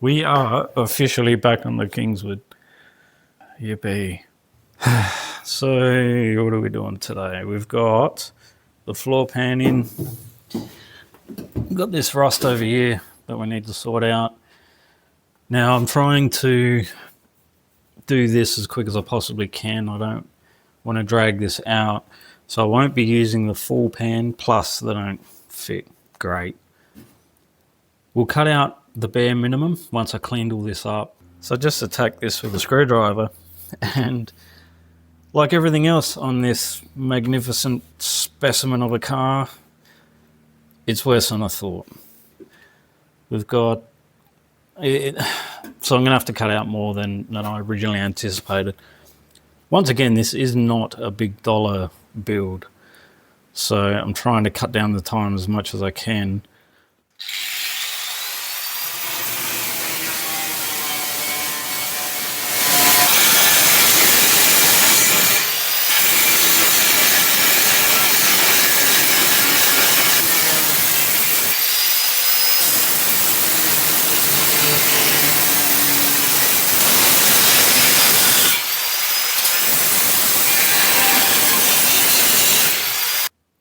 We are officially back on the Kingswood. Yippee. So, what are we doing today? We've got the floor pan in. We've got this rust over here that we need to sort out. Now, I'm trying to do this as quick as I possibly can. I don't want to drag this out. So I won't be using the full pan, plus they don't fit great. We'll cut out the bare minimum once I cleaned all this up. So just attack this with a screwdriver, and like everything else on this magnificent specimen of a car, it's worse than I thought. We've got it, so I'm going to have to cut out more than I originally anticipated. Once again, this is not a big dollar build, so I'm trying to cut down the time as much as I can.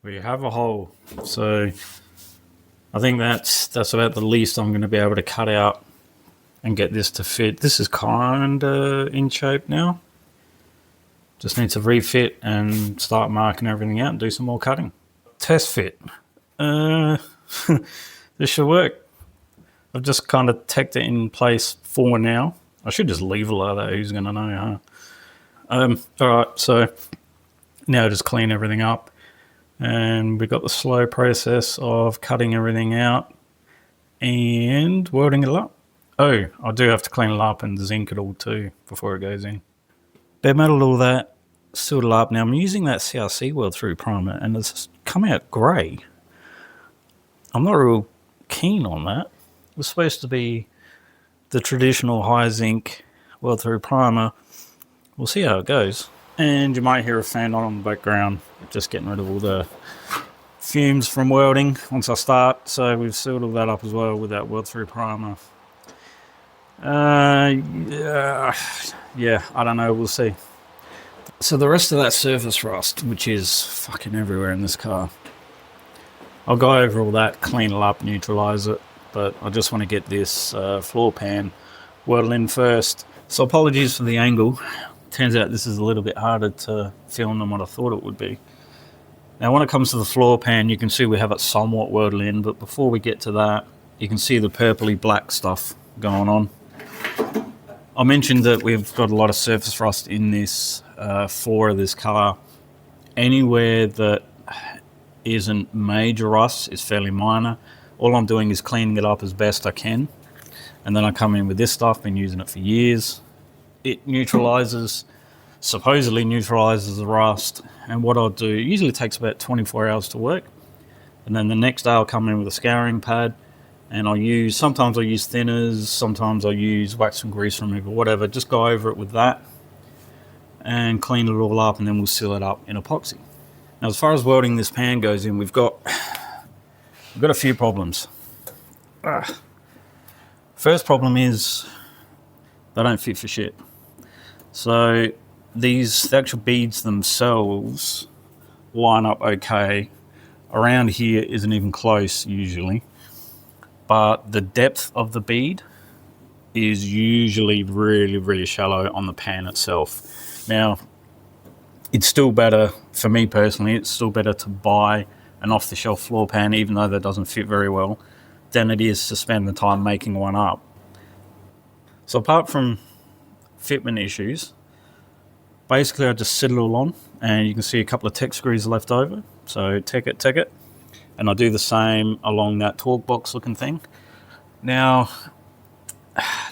We have a hole, so I think that's about the least I'm going to be able to cut out and get this to fit. This is kind of in shape now. Just need to refit and start marking everything out and do some more cutting. Test fit. This should work. I've just kind of tacked it in place for now. I should just leave it like that. Who's going to know, huh? All right, so now just clean everything up. And we've got the slow process of cutting everything out and welding it up. Oh, I do have to clean it up and zinc it all too before it goes in. Bare metal all that, sealed it up. Now I'm using that CRC weld through primer and it's come out grey. I'm not real keen on that. It was supposed to be the traditional high zinc weld through primer. We'll see how it goes. And you might hear a fan on in the background, just getting rid of all the fumes from welding once I start. So we've sealed all that up as well with that weld through primer. Yeah, I don't know, we'll see. So the rest of that surface rust, which is fucking everywhere in this car, I'll go over all that, clean it up, neutralize it, but I just want to get this floor pan welded in first. So apologies for the angle. Turns out this is a little bit harder to film than what I thought it would be. Now when it comes to the floor pan, you can see we have it somewhat welded in, but before we get to that, you can see the purpley black stuff going on. I mentioned that we've got a lot of surface rust in this floor of this car. Anywhere that isn't major rust is fairly minor. All I'm doing is cleaning it up as best I can. And then I come in with this stuff, been using it for years. It supposedly neutralizes the rust. And what I'll do, it usually takes about 24 hours to work. And then the next day I'll come in with a scouring pad and sometimes I'll use thinners, sometimes I'll use wax and grease remover, whatever. Just go over it with that and clean it all up, and then we'll seal it up in epoxy. Now as far as welding this pan goes in, we've got a few problems. First problem is they don't fit for shit. So the actual beads themselves line up okay. Around here isn't even close usually, but the depth of the bead is usually really, really shallow on the pan itself. Now, it's still better, for me personally, it's still better to buy an off-the-shelf floor pan, even though that doesn't fit very well, than it is to spend the time making one up. So apart from fitment issues, basically I just sit it all on, and you can see a couple of tech screws left over. So tech it, and I do the same along that torque box looking thing. Now,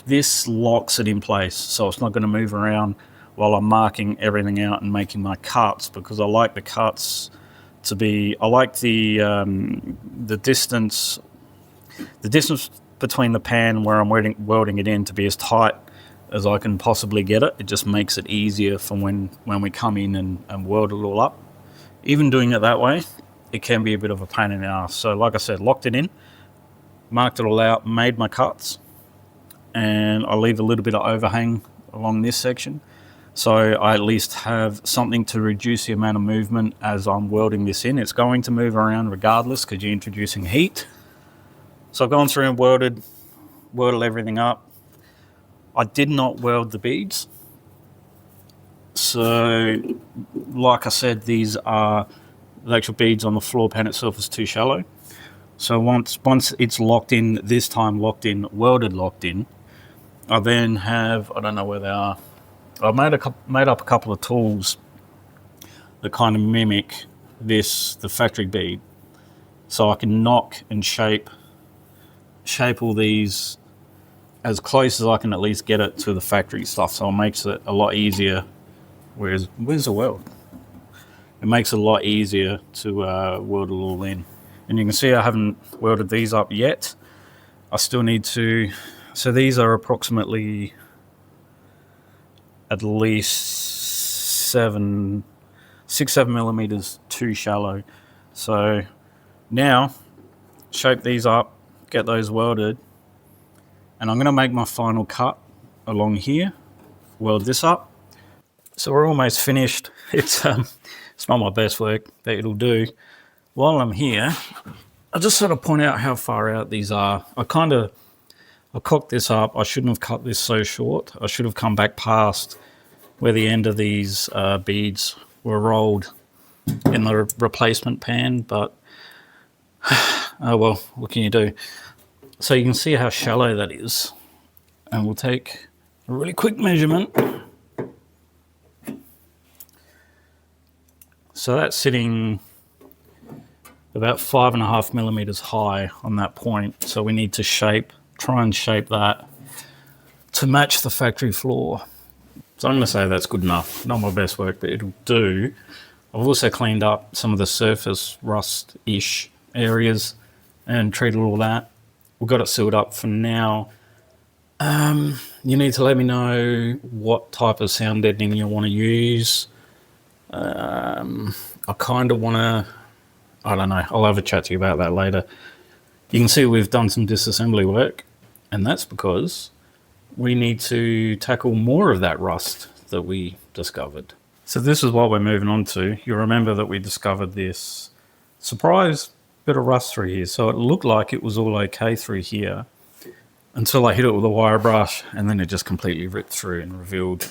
this locks it in place, so it's not going to move around while I'm marking everything out and making my cuts, because I like the cuts to be, I like the distance between the pan where I'm welding it in to be as tight as I can possibly get it. It just makes it easier for when we come in and weld it all up. Even doing it that way, it can be a bit of a pain in the ass. So like I said, locked it in, marked it all out, made my cuts, and I leave a little bit of overhang along this section, so I at least have something to reduce the amount of movement as I'm welding this in. It's going to move around regardless because you're introducing heat. So I've gone through and welded everything up. I did not weld the beads. So, like I said, these are the actual beads on the floor pan itself is too shallow. So once it's locked in, this time locked in, locked in, I then have, I don't know where they are, I've made up a couple of tools that kind of mimic the factory bead. So I can knock and shape all these as close as I can at least get it to the factory stuff. So it makes it a lot easier. Where's the weld? It makes it a lot easier to weld it all in. And you can see I haven't welded these up yet. I still need to, so these are approximately at least 6-7 millimeters too shallow. So now shape these up, get those welded, and I'm going to make my final cut along here, weld this up. So we're almost finished. It's not my best work, but it'll do. While I'm here, I'll just sort of point out how far out these are. I cocked this up. I shouldn't have cut this so short. I should have come back past where the end of these beads were rolled in the replacement pan, but oh well, what can you do? So you can see how shallow that is. And we'll take a really quick measurement. So that's sitting about 5.5 millimeters high on that point. So we need to try and shape that to match the factory floor. So I'm going to say that's good enough. Not my best work, but it'll do. I've also cleaned up some of the surface rust-ish areas and treated all that. We've got it sealed up for now. You need to let me know what type of sound deadening you want to use. I kind of want to, I don't know, I'll have a chat to you about that later. You can see we've done some disassembly work, and that's because we need to tackle more of that rust that we discovered. So this is what we're moving on to. You remember that we discovered this surprise bit of rust through here. So it looked like it was all okay through here until I hit it with a wire brush, and then it just completely ripped through and revealed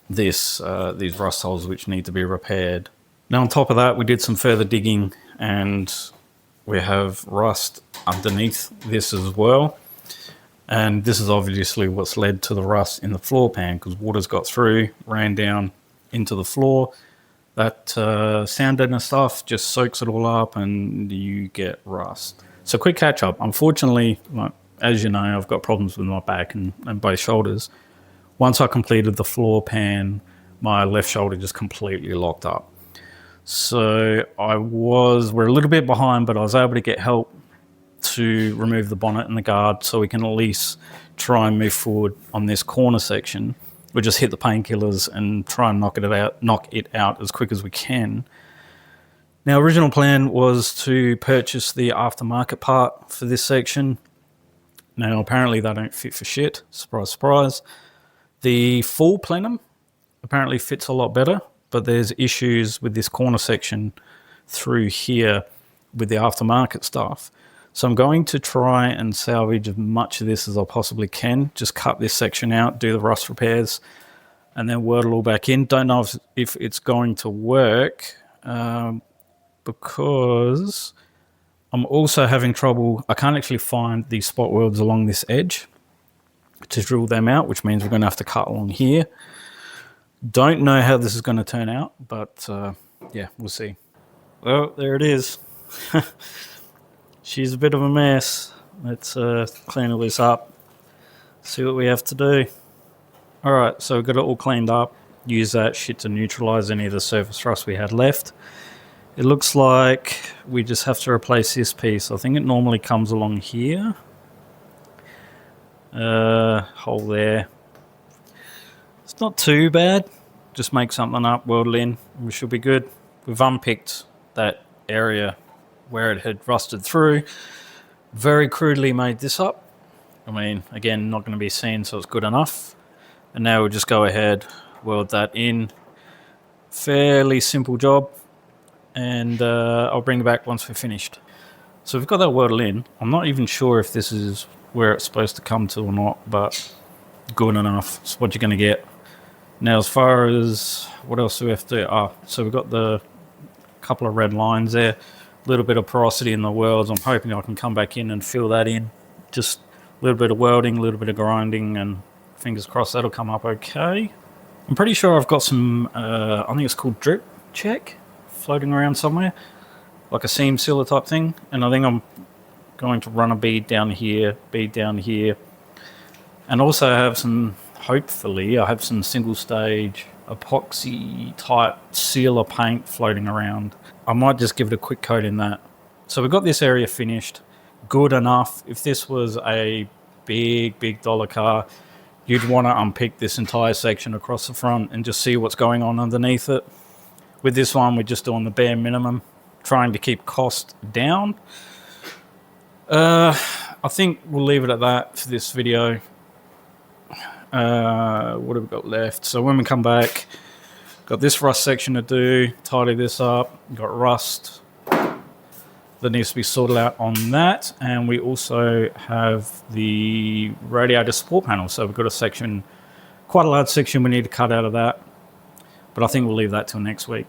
these rust holes which need to be repaired. Now on top of that, we did some further digging and we have rust underneath this as well. And this is obviously what's led to the rust in the floor pan, because water's got through, ran down into the floor. That sound deadener stuff just soaks it all up and you get rust. So quick catch up. Unfortunately, as you know, I've got problems with my back and both shoulders. Once I completed the floor pan, my left shoulder just completely locked up. So we're a little bit behind, but I was able to get help to remove the bonnet and the guard so we can at least try and move forward on this corner section. We'll just hit the painkillers and try and knock it out as quick as we can. Now, original plan was to purchase the aftermarket part for this section. Now, apparently they don't fit for shit. Surprise, surprise. The full plenum apparently fits a lot better, but there's issues with this corner section through here with the aftermarket stuff. So I'm going to try and salvage as much of this as I possibly can. Just cut this section out, do the rust repairs, and then weld it all back in. Don't know if it's going to work because I'm also having trouble. I can't actually find these spot welds along this edge to drill them out, which means we're going to have to cut along here. Don't know how this is going to turn out, but yeah, we'll see. Well, there it is. She's a bit of a mess. Let's clean all this up, see what we have to do. All right, so we've got it all cleaned up. Use that shit to neutralize any of the surface rust we had left. It looks like we just have to replace this piece. I think it normally comes along here. Hole there. It's not too bad. Just make something up, weld it in, and we should be good. We've unpicked that area where it had rusted through. Very crudely made this up. I mean, again, not going to be seen, so it's good enough. And now we'll just go ahead, weld that in. Fairly simple job. And I'll bring it back once we're finished. So we've got that welded in. I'm not even sure if this is where it's supposed to come to or not, but good enough. It's what you're going to get. Now, as far as what else do we have to do? So we've got the couple of red lines there. A little bit of porosity in the welds. I'm hoping I can come back in and fill that in. Just a little bit of welding, a little bit of grinding, and fingers crossed that'll come up okay. I'm pretty sure I've got some, I think it's called drip check, floating around somewhere, like a seam sealer type thing. And I think I'm going to run a bead down here, and also have some, hopefully, I have some single stage epoxy type sealer paint floating around. I might just give it a quick coat in that. So we've got this area finished, good enough. If this was a big dollar car, you'd want to unpick this entire section across the front and just see what's going on underneath it. With this one, we're just doing the bare minimum, trying to keep cost down. I think we'll leave it at that for this video. What have we got left? So when we come back, got this rust section to do, tidy this up, got rust that needs to be sorted out on that, and we also have the radiator support panel. So we've got a section, quite a large section we need to cut out of that, but I think we'll leave that till next week.